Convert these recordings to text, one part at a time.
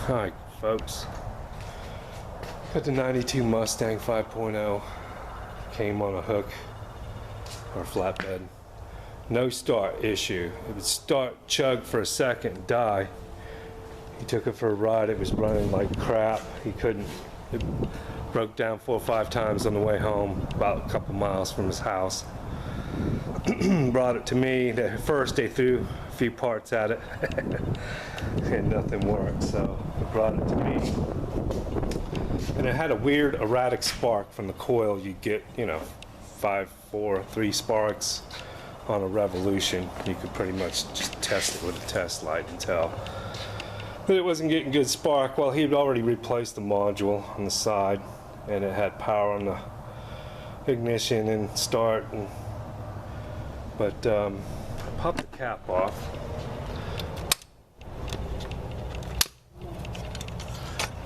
Hi folks, got the 92 Mustang 5.0, came on a hook or flatbed. No start issue. It would start, chug for a second, die. He took it for a ride, it was running like crap. He couldn't, it broke down 4 or 5 times on the way home, about a couple miles from his house. Brought it to me. At first they threw a few parts at it and nothing worked, so they brought it to me. And it had a weird erratic spark from the coil. You get, 5, 4, 3 sparks on a revolution. You could pretty much just test it with a test light and tell. But it wasn't getting good spark. Well, he'd already replaced the module on the side, and it had power on the ignition and start. But I popped the cap off.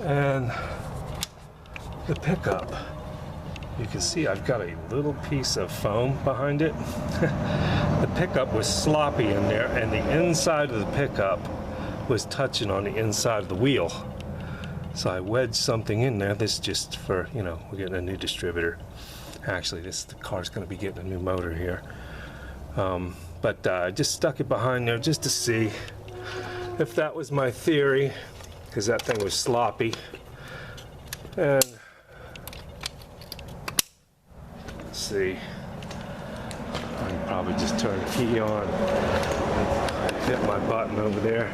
And the pickup, you can see I've got a little piece of foam behind it. The pickup was sloppy in there, and the inside of the pickup was touching on the inside of the wheel. So I wedged something in there. This is just for, we're getting a new distributor. Actually, the car's going to be getting a new motor here. But I just stuck it behind there just to see if that was my theory, because that thing was sloppy. And let's see, I can probably just turn the key on and hit my button over there.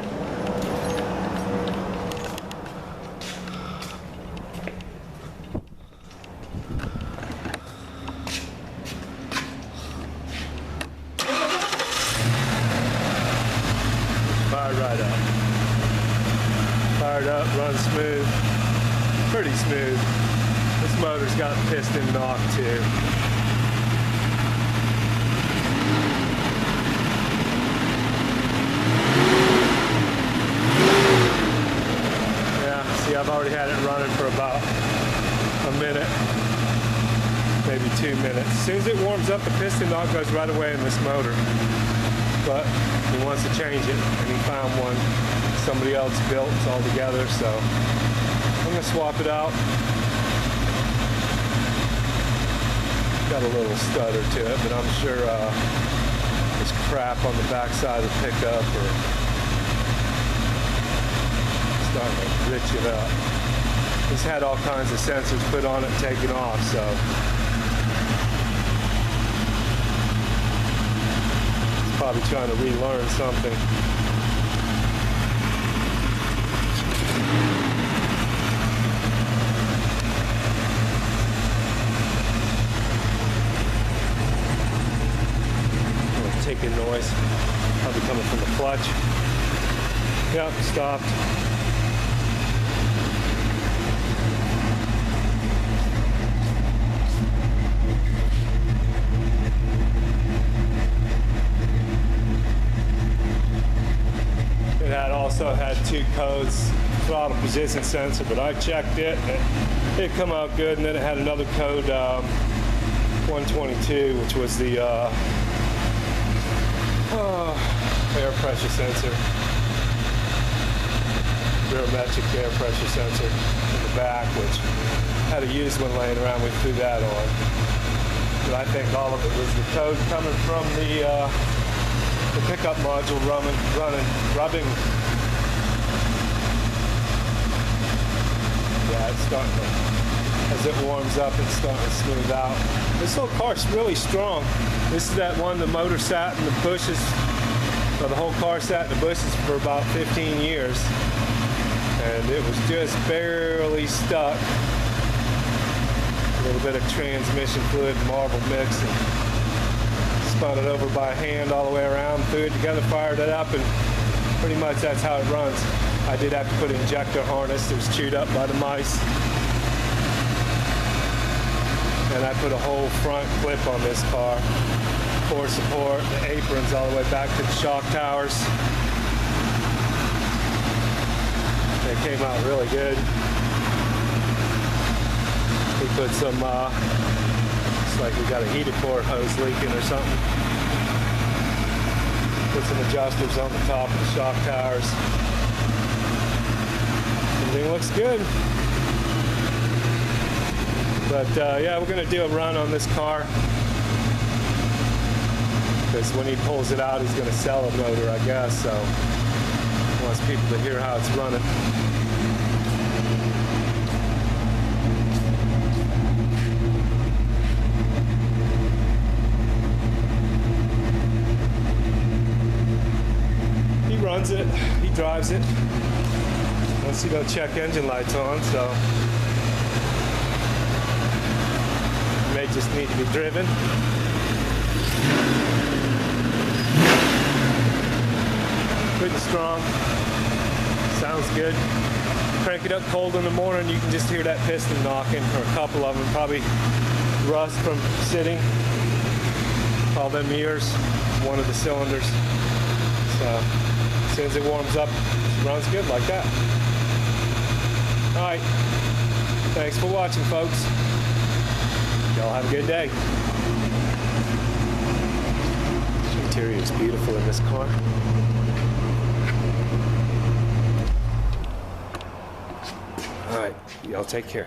Right up. Fired up, runs smooth. Pretty smooth. This motor's got piston knock too. Yeah, see, I've already had it running for about a minute, maybe 2 minutes. As soon as it warms up, the piston knock goes right away in this motor. But he wants to change it, and he found one somebody else built all together, so I'm going to swap it out. Got a little stutter to it, but I'm sure there's crap on the backside of the pickup or starting to rich it up. It's had all kinds of sensors put on it and taken off, so probably trying to relearn something. Ticking noise, probably coming from the clutch. Yep, stopped. Also had 2 codes, throttle position sensor, but I checked it and it come out good. And then it had another code, 122, which was the air pressure sensor, barometric air pressure sensor in the back, which had a used one laying around. We threw that on, but I think all of it was the code coming from the pickup module rubbing. Yeah, it's starting to, as it warms up, it's starting to smooth out. This little car's really strong. This is that one the motor sat in the bushes, or the whole car sat in the bushes for about 15 years. And it was just barely stuck. A little bit of transmission fluid and marble mix, and spun it over by hand all the way around, threw it together, fired it up, and pretty much that's how it runs. I did have to put an injector harness. It was chewed up by the mice. And I put a whole front clip on this car for support. The aprons all the way back to the shock towers. They came out really good. We put some, it's like we got a heated core hose leaking or something. Put some adjusters on the top of the shock towers. everything looks good. But yeah, we're gonna do a run on this car, because when he pulls it out, he's gonna sell a motor, I guess, so he wants people to hear how it's running. He runs it, he drives it. Once you don't check engine lights on, so it may just need to be driven. Pretty strong. Sounds good. Crank it up cold in the morning, you can just hear that piston knocking, or a couple of them, probably rust from sitting. All them mirrors, one of the cylinders. So as soon as it warms up, it runs good like that. Alright. Thanks for watching, folks. Y'all have a good day. The interior is beautiful in this car. All right, y'all take care.